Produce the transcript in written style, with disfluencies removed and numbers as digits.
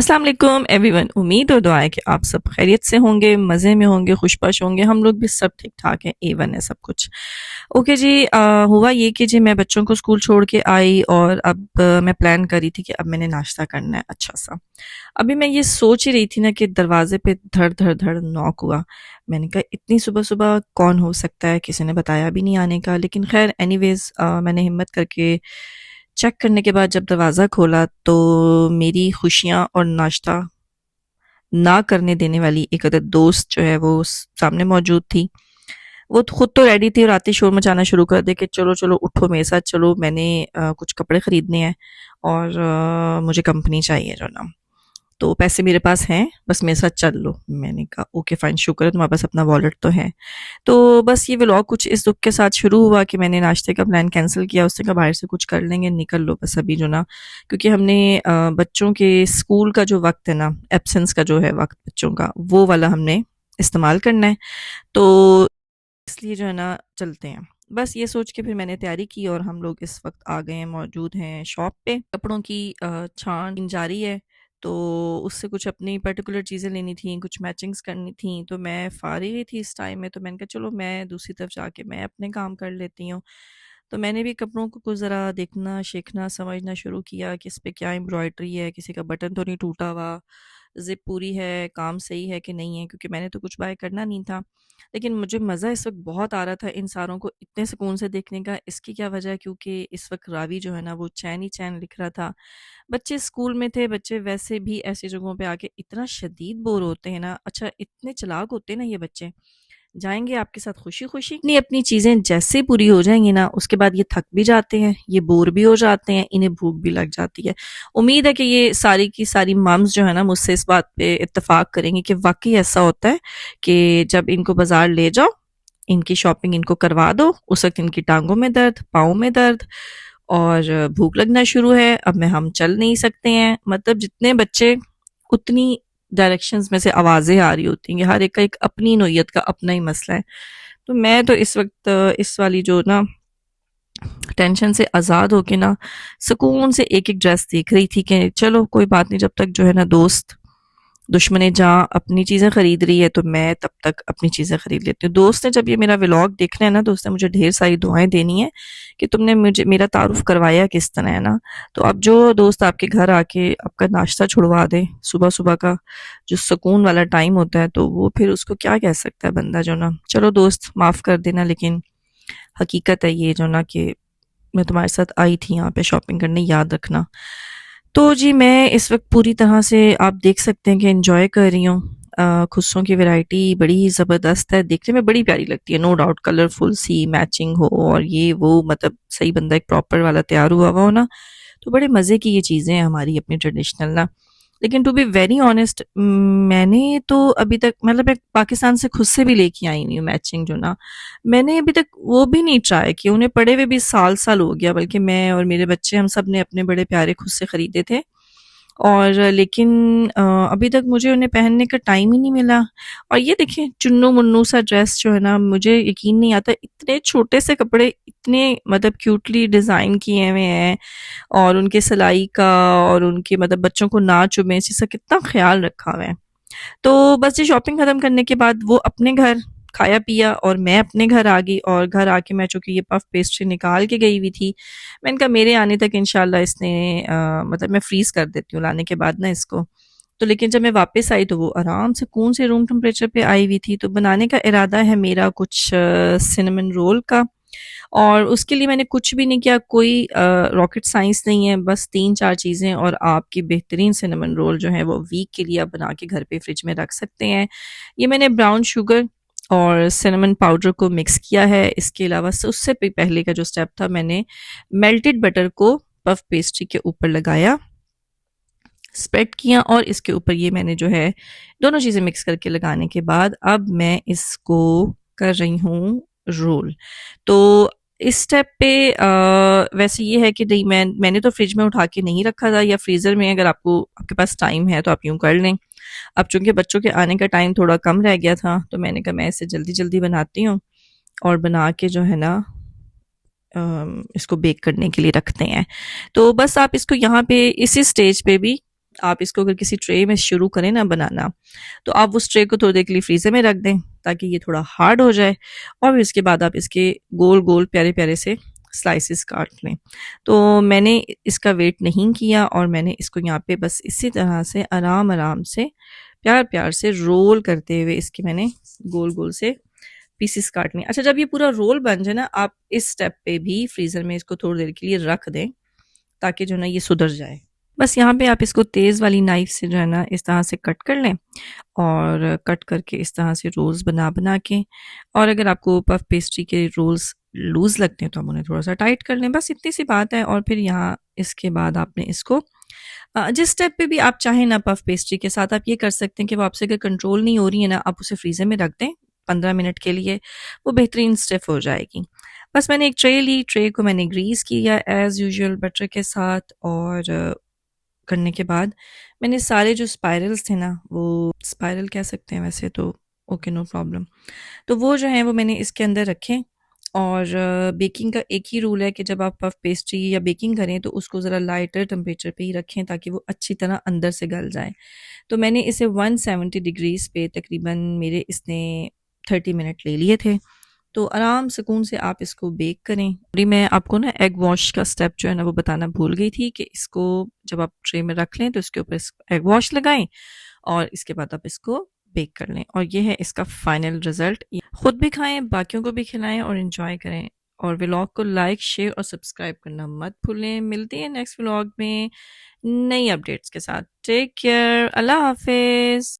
अस्सलाम वालेकुम एवरीवन। उम्मीद और दुआ है कि आप सब खैरियत से होंगे, मज़े में होंगे, खुशपाश होंगे। हम लोग भी सब ठीक ठाक हैं, A1 है सब कुछ। ओके जी, हुआ ये कि जी मैं बच्चों को स्कूल छोड़ के आई और अब मैं प्लान करी थी कि अब मैंने नाश्ता करना है अच्छा सा। अभी मैं ये सोच ही रही थी ना कि दरवाजे पे धड़ धड़ धड़ नॉक हुआ। मैंने कहा इतनी सुबह सुबह कौन हो सकता है, किसी ने बताया भी नहीं आने का। लेकिन खैर एनीवेज मैंने हिम्मत करके चेक करने के बाद जब दरवाज़ा खोला तो मेरी खुशियाँ और नाश्ता ना करने देने वाली एक अदद दोस्त जो है वो सामने मौजूद थी। वो खुद तो रेडी थी और आते ही शोर मचाना शुरू कर दे कि चलो चलो उठो मेरे साथ चलो, मैंने कुछ कपड़े खरीदने हैं और मुझे कंपनी चाहिए जो ना, तो पैसे मेरे पास हैं, बस मेरे साथ चल लो। मैंने कहा ओके फाइन, शुक्र है तुम्हारे पास अपना वॉलेट तो है। तो बस ये व्लॉग कुछ इस दुख के साथ शुरू हुआ कि मैंने नाश्ते का प्लान कैंसिल किया। उसने कहा बाहर से कुछ कर लेंगे, निकल लो बस अभी जो ना, क्योंकि हमने बच्चों के स्कूल का जो वक्त है ना, एब्सेंस का जो है वक्त बच्चों का, वो वाला हमने इस्तेमाल करना है। तो इसलिए जो है ना चलते हैं। बस ये सोच के फिर मैंने तैयारी की और हम लोग इस वक्त आ गए हैं, मौजूद हैं शॉप पे। कपड़ों की छान जारी है, तो उससे कुछ अपनी पर्टिकुलर चीज़ें लेनी थी, कुछ मैचिंग्स करनी थी। तो मैं फारिग ही थी इस टाइम में, तो मैंने कहा चलो मैं दूसरी तरफ जाके मैं अपने काम कर लेती हूँ। तो मैंने भी कपड़ों को कुछ ज़रा देखना सीखना समझना शुरू किया कि इस पे क्या एम्ब्रॉयडरी है, किसी का बटन तो नहीं टूटा हुआ, ज़िप पूरी है, काम सही है कि नहीं है, क्योंकि मैंने तो कुछ बाय करना नहीं था। लेकिन मुझे मज़ा इस वक़्त बहुत आ रहा था इन सारों को इतने सुकून से देखने का। इसकी क्या वजह है, क्योंकि इस वक़्त रावी जो है ना वो चैन ही चैन लिख रहा था। बच्चे स्कूल में थे, बच्चे वैसे भी ऐसी जगहों पे आके इतना शदीद बोर होते हैं ना। अच्छा इतने चालाक होते हैं ना ये बच्चे, जाएँगे आपके साथ खुशी-खुशी, अपनी अपनी चीज़ें जैसे पूरी हो जाएँगी ना, उसके बाद ये थक भी जाते हैं, ये बोर भी हो जाते हैं, इन्हें भूख भी लग जाती है। उम्मीद है कि ये सारी की सारी मम्स जो है ना मुझसे इस बात पे इत्तेफ़ाक करेंगी कि वाक़ई ऐसा होता है कि जब इनको बाज़ार ले जाओ, इनकी शॉपिंग इनको करवा दो, उस वक़्त इनकी टाँगों में दर्द, पाँव में दर्द और भूख लगना शुरू है, अब में हम चल नहीं सकते हैं। मतलब जितने बच्चे उतनी डायरेक्शंस में से आवाज़ें आ रही होती हैं कि हर एक का एक अपनी नोयत का अपना ही मसला है। तो मैं तो इस वक़्त इस वाली जो ना टेंशन से आज़ाद होके ना सुकून से एक-एक ड्रेस देख रही थी कि चलो कोई बात नहीं, जब तक जो है ना दोस्त दुश्मन जहाँ अपनी चीज़ें खरीद रही है तो मैं तब तक अपनी चीज़ें खरीद लेती हूँ। दोस्त ने जब ये मेरा व्लॉग देखना है ना, दोस्त ने मुझे ढेर सारी दुआएँ देनी है कि तुमने मुझे मेरा तारुफ़ करवाया किस तरह है ना। तो अब जो दोस्त आपके घर आके आपका नाश्ता छुड़वा दे, सुबह-सुबह का जो सुकून वाला टाइम होता है, तो वो फिर उसको क्या कह सकता है बंदा जो ना। चलो दोस्त माफ़ कर देना, लेकिन हकीकत है ये जो ना कि मैं तुम्हारे साथ आई थी यहाँ पे शॉपिंग करने, याद रखना। तो जी मैं इस वक़्त पूरी तरह से आप देख सकते हैं कि एन्जॉय कर रही हूँ। खुस्सों की वैरायटी बड़ी ही ज़बरदस्त है, देखने में बड़ी प्यारी लगती है, नो डाउट कलरफुल सी मैचिंग हो और ये वो, मतलब सही बंदा एक प्रॉपर वाला तैयार हुआ हुआ हो ना, तो बड़े मज़े की ये चीज़ें हैं हमारी अपनी ट्रेडिशनल ना। लेकिन टू बी वेरी ऑनेस्ट, मैंने तो अभी तक, मतलब मैं पाकिस्तान से खुद से भी लेके आई नहीं हूँ मैचिंग जो ना, मैंने अभी तक वो भी नहीं ट्राई किया। उन्हें पड़े हुए भी साल साल हो गया, बल्कि मैं और मेरे बच्चे हम सब ने अपने बड़े प्यारे खुद से खरीदे थे। और लेकिन अभी तक मुझे उन्हें पहनने का टाइम ही नहीं मिला। और ये देखिए चुन्नू मुन्नू सा ड्रेस जो है ना, मुझे यकीन नहीं आता इतने छोटे से कपड़े इतने मतलब क्यूटली डिज़ाइन किए हुए हैं, और उनके सिलाई का और उनके मतलब बच्चों को ना चुभे इस चीज़ का कितना ख्याल रखा हुआ है। तो बस ये शॉपिंग ख़त्म करने के बाद वो अपने घर खाया पिया और मैं अपने घर आ गई। और घर आके मैं चूँकि ये पफ पेस्ट्री निकाल के गई हुई थी, मैंने कहा मेरे आने तक इंशाल्लाह इसने मतलब मैं फ्रीज़ कर देती हूँ लाने के बाद ना इसको। तो लेकिन जब मैं वापस आई तो वो आराम से कूल से रूम टेम्परेचर पे आई हुई थी। तो बनाने का इरादा है मेरा कुछ सिनेमन रोल का, और उसके लिए मैंने कुछ भी नहीं किया, कोई रॉकेट साइंस नहीं है, बस 3-4 चीज़ें और आपकी बेहतरीन सिनेमन रोल जो है वो वीक के लिए आप बना के घर पे फ्रिज में रख सकते हैं। ये मैंने ब्राउन शुगर और सिनेमन पाउडर को मिक्स किया है। इसके अलावा उससे भी पहले का जो स्टेप था, मैंने मेल्टेड बटर को पफ पेस्ट्री के ऊपर लगाया, स्प्रेड किया, और इसके ऊपर ये मैंने जो है दोनों चीज़ें मिक्स करके लगाने के बाद अब मैं इसको कर रही हूँ रोल। तो इस स्टेप पे वैसे ये है कि नहीं, मैंने तो फ्रिज में उठा के नहीं रखा था, या फ्रीज़र में, अगर आपको आपके पास टाइम है तो आप यूँ कर लें। अब चूंकि बच्चों के आने का टाइम थोड़ा कम रह गया था, तो मैंने कहा मैं इसे जल्दी जल्दी बनाती हूँ और बना के जो है ना इसको बेक करने के लिए रखते हैं। तो बस आप इसको यहाँ पे इसी स्टेज पे भी आप इसको अगर किसी ट्रे में शुरू करें ना बनाना, तो आप उस ट्रे को थोड़ी देर के लिए फ्रीज़र में रख दें ताकि ये थोड़ा हार्ड हो जाए, और फिर उसके बाद आप इसके गोल-गोल प्यारे-प्यारे से स्लाइसेस काट लें। तो मैंने इसका वेट नहीं किया और मैंने इसको यहाँ पे बस इसी तरह से आराम-आराम से, प्यार-प्यार से रोल करते हुए इसके मैंने गोल-गोल से पीसेस काट लिए। अच्छा, जब ये पूरा रोल बन जाए ना, आप इस स्टेप पे भी फ्रीज़र में इसको थोड़ी देर के लिए रख दें ताकि जो है ना ये सुधर जाए। बस यहाँ पे आप इसको तेज़ वाली नाइफ से जो है ना इस तरह से कट कर लें, और कट करके इस तरह से रोल्स बना के, और अगर आपको पफ पेस्ट्री के रोल्स लूज़ लगते हैं तो आप उन्हें थोड़ा सा टाइट कर लें, बस इतनी सी बात है। और फिर यहाँ इसके बाद आपने इसको जिस स्टेप पे भी आप चाहें ना पफ पेस्ट्री के साथ आप ये कर सकते हैं कि वो आपसे अगर कंट्रोल नहीं हो रही है ना, आप उसे फ्रीज़र में रख दें 15 मिनट के लिए, वो बेहतरीन स्टिफ हो जाएगी। बस मैंने एक ट्रे ली, ट्रे को मैंने ग्रीस किया एज़ यूजुअल बटर के साथ, और करने के बाद मैंने सारे जो स्पाइरल्स थे ना, वो स्पाइरल कह सकते हैं वैसे तो, ओके नो प्रॉब्लम, तो वो जो है वो मैंने इसके अंदर रखे। और बेकिंग का एक ही रूल है कि जब आप पफ पेस्ट्री या बेकिंग करें तो उसको ज़रा लाइटर टेम्परेचर पे ही रखें ताकि वो अच्छी तरह अंदर से गल जाए। तो मैंने इसे 170 डिग्रीज पे तकरीबन मेरे इसने 30 मिनट ले लिए थे। तो आराम सुकून से आप इसको बेक करें। अभी मैं आपको ना एग वॉश का स्टेप जो है ना वो बताना भूल गई थी कि इसको जब आप ट्रे में रख लें तो इसके ऊपर एग वॉश लगाएं, और इसके बाद आप इसको बेक कर लें, और ये है इसका फाइनल रिजल्ट। खुद भी खाएं, बाकियों को भी खिलाएं और इन्जॉय करें। और व्लॉग को लाइक, शेयर और सब्सक्राइब करना मत भूलें। मिलते हैं नेक्स्ट व्लॉग में नई अपडेट्स के साथ। टेक केयर, अल्लाह हाफिज़।